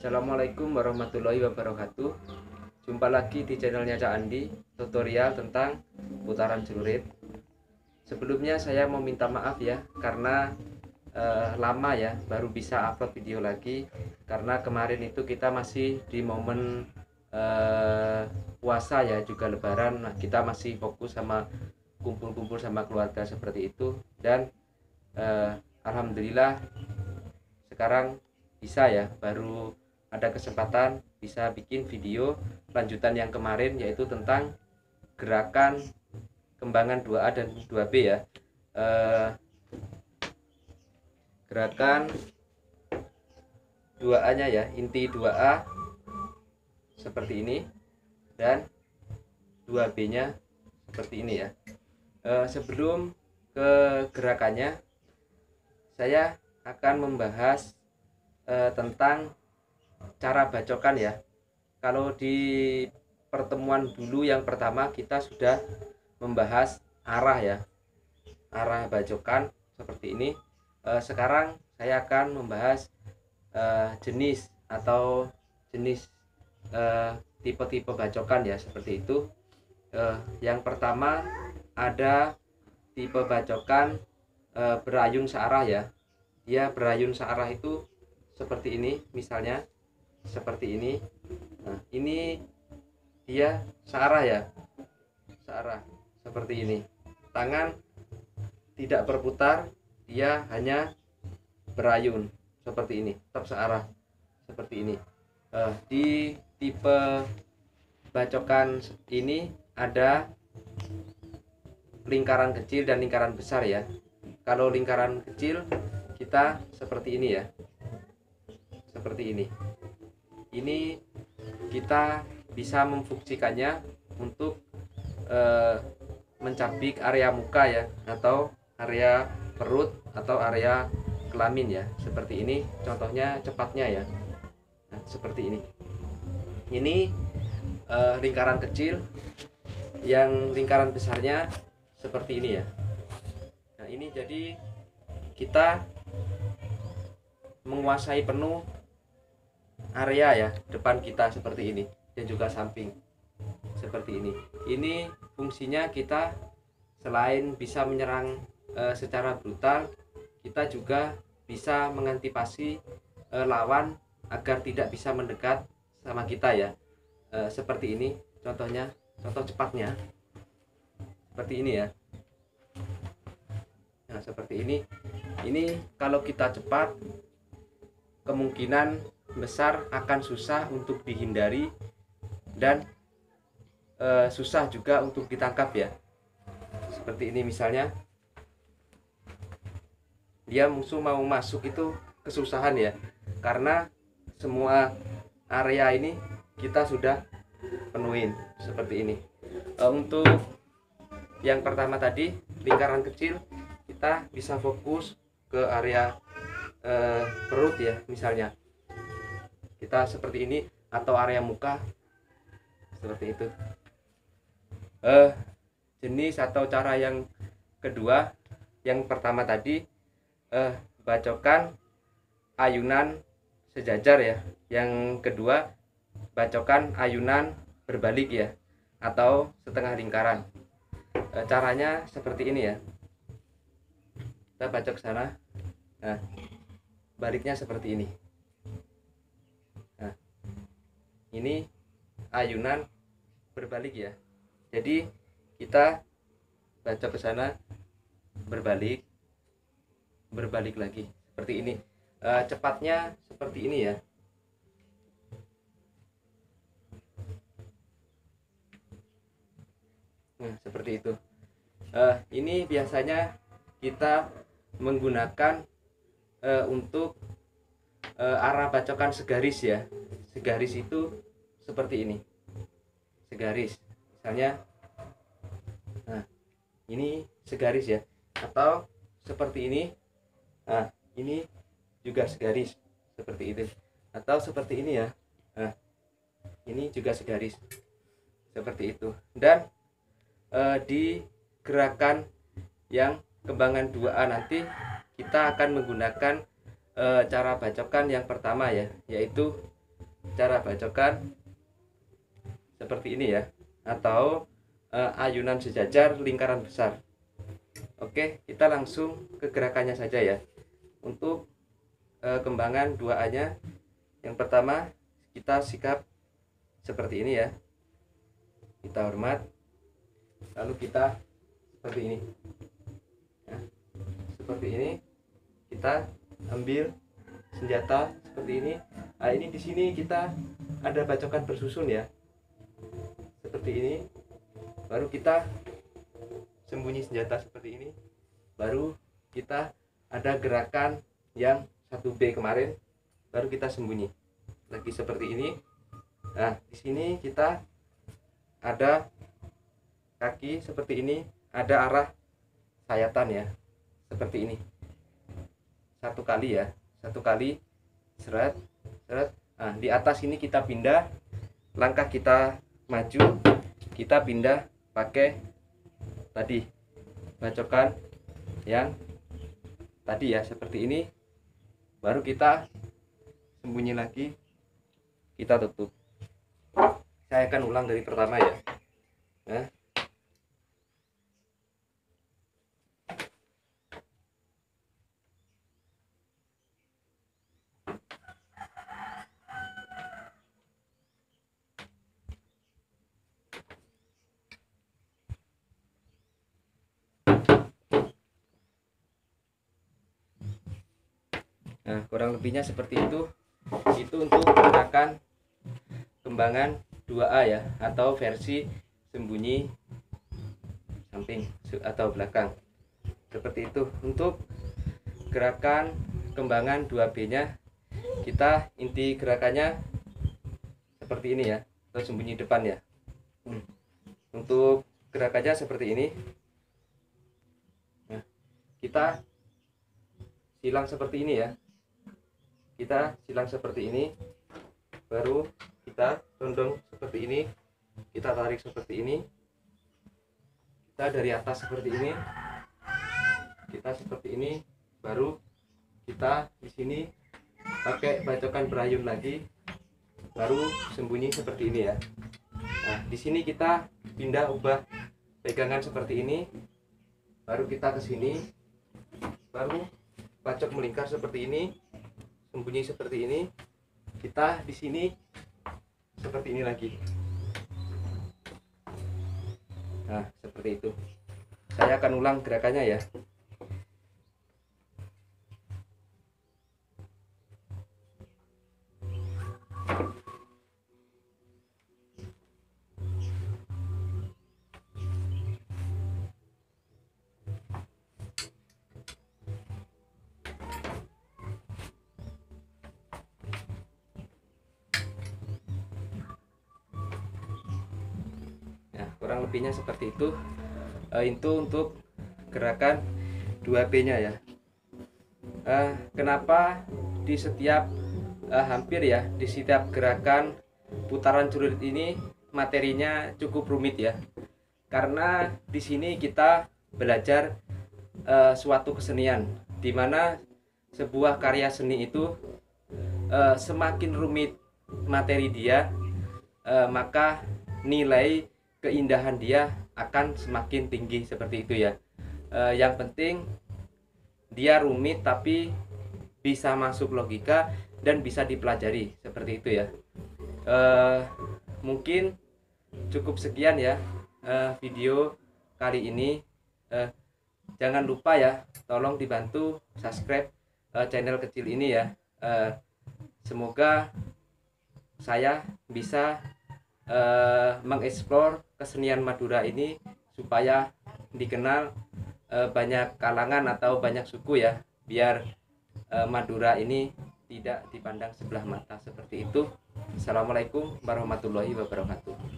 Assalamualaikum warahmatullahi wabarakatuh. Jumpa lagi di channelnya Cak Andi, tutorial tentang putaran celurit. Sebelumnya saya mau minta maaf ya, karena lama ya baru bisa upload video lagi. Karena kemarin itu kita masih di momen puasa ya, juga lebaran. Nah, kita masih fokus sama kumpul-kumpul sama keluarga seperti itu. Dan alhamdulillah sekarang bisa ya, baru ada kesempatan bisa bikin video lanjutan yang kemarin, yaitu tentang gerakan kembangan 2A dan 2B ya. Gerakan 2A nya ya, inti 2A seperti ini dan 2B nya seperti ini ya. Sebelum ke gerakannya, saya akan membahas tentang cara bacokan ya. Kalau di pertemuan dulu yang pertama kita sudah membahas arah ya, arah bacokan seperti ini. Sekarang saya akan membahas jenis atau jenis tipe-tipe bacokan ya, seperti itu. Yang pertama ada tipe bacokan berayun searah ya. Dia berayun searah itu seperti ini, misalnya seperti ini. Nah, ini dia searah ya, searah seperti ini. Tangan tidak berputar, dia hanya berayun seperti ini, tetap searah seperti ini. Di tipe bacokan ini ada lingkaran kecil dan lingkaran besar ya. Kalau lingkaran kecil kita seperti ini ya, seperti ini. Ini kita bisa memfungsikannya untuk mencabik area muka ya, atau area perut atau area kelamin ya, seperti ini. Contohnya cepatnya ya. Nah, seperti ini. Ini lingkaran kecil, yang lingkaran besarnya seperti ini ya. Nah, ini jadi kita menguasai penuh area ya, depan kita seperti ini, dan juga samping seperti ini. Ini fungsinya kita selain bisa menyerang secara brutal, kita juga bisa mengantisipasi lawan agar tidak bisa mendekat sama kita ya. Seperti ini contohnya, contoh cepatnya seperti ini ya. Nah, seperti ini. Ini kalau kita cepat, kemungkinan besar akan susah untuk dihindari dan susah juga untuk ditangkap ya. Seperti ini misalnya, dia musuh mau masuk itu kesusahan ya, karena semua area ini kita sudah penuhin seperti ini. Untuk yang pertama tadi, lingkaran kecil, kita bisa fokus ke area perut ya, misalnya kita seperti ini, atau area muka seperti itu. Jenis atau cara yang kedua, yang pertama tadi bacokan ayunan sejajar ya, yang kedua bacokan ayunan berbalik ya, atau setengah lingkaran. Caranya seperti ini ya, kita bacok sana, nah baliknya seperti ini. Nah, ini ayunan berbalik ya, jadi kita bacok ke sana, berbalik, berbalik lagi seperti ini. Cepatnya seperti ini ya. Nah, seperti itu. Ini biasanya kita menggunakan untuk arah bacokan segaris ya. Segaris itu seperti ini, segaris misalnya. Nah, ini segaris ya, atau seperti ini. Nah, ini juga segaris seperti itu, atau seperti ini ya. Nah, ini juga segaris seperti itu. Dan di gerakan yang kembangan 2A nanti kita akan menggunakan cara bacokan yang pertama ya, yaitu cara bacokan seperti ini ya, atau ayunan sejajar lingkaran besar. Oke, kita langsung ke gerakannya saja ya. Untuk kembangan 2A nya, yang pertama kita sikap seperti ini ya, kita hormat, lalu kita seperti ini ya. Seperti ini kita ambil senjata seperti ini. Nah, ini di sini kita ada bacokan bersusun ya, seperti ini. Baru kita sembunyi senjata seperti ini. Baru kita ada gerakan yang 1B kemarin, baru kita sembunyi lagi seperti ini. Nah, di sini kita ada kaki seperti ini, ada arah sayatan ya, seperti ini. Satu kali ya, satu kali seret seret. Nah, di atas ini kita pindah, langkah kita maju, kita pindah pakai tadi bacokan yang tadi ya, seperti ini. Baru kita sembunyi lagi, kita tutup. Saya akan ulang dari pertama ya. Nah, kurang lebihnya seperti itu. Itu untuk gerakan kembangan 2A ya, atau versi sembunyi samping atau belakang. Seperti itu. Untuk gerakan kembangan 2B nya, kita inti gerakannya seperti ini ya, atau sembunyi depan ya. Untuk gerakannya seperti ini. Nah, kita silang seperti ini ya, kita silang seperti ini, baru kita condong seperti ini, kita tarik seperti ini, kita dari atas seperti ini, kita seperti ini, baru kita di sini pakai bacokan berayun lagi, baru sembunyi seperti ini ya. Nah, di sini kita pindah ubah pegangan seperti ini, baru kita ke sini, baru bacok melingkar seperti ini, sembunyi seperti ini, kita di sini seperti ini lagi. Nah, seperti itu. Saya akan ulang gerakannya ya. Kurang lebihnya seperti itu. Itu untuk gerakan 2B nya ya. Kenapa di setiap hampir ya, di setiap gerakan putaran celurit ini materinya cukup rumit ya, karena di sini kita belajar suatu kesenian, dimana sebuah karya seni itu semakin rumit materi dia, maka nilai keindahan dia akan semakin tinggi, seperti itu ya. Yang penting dia rumit tapi bisa masuk logika dan bisa dipelajari, seperti itu ya. Mungkin cukup sekian ya video kali ini. Jangan lupa ya, tolong dibantu subscribe channel kecil ini ya. Semoga saya bisa mengeksplor kesenian Madura ini supaya dikenal banyak kalangan atau banyak suku ya, biar Madura ini tidak dipandang sebelah mata, seperti itu. Assalamualaikum warahmatullahi wabarakatuh.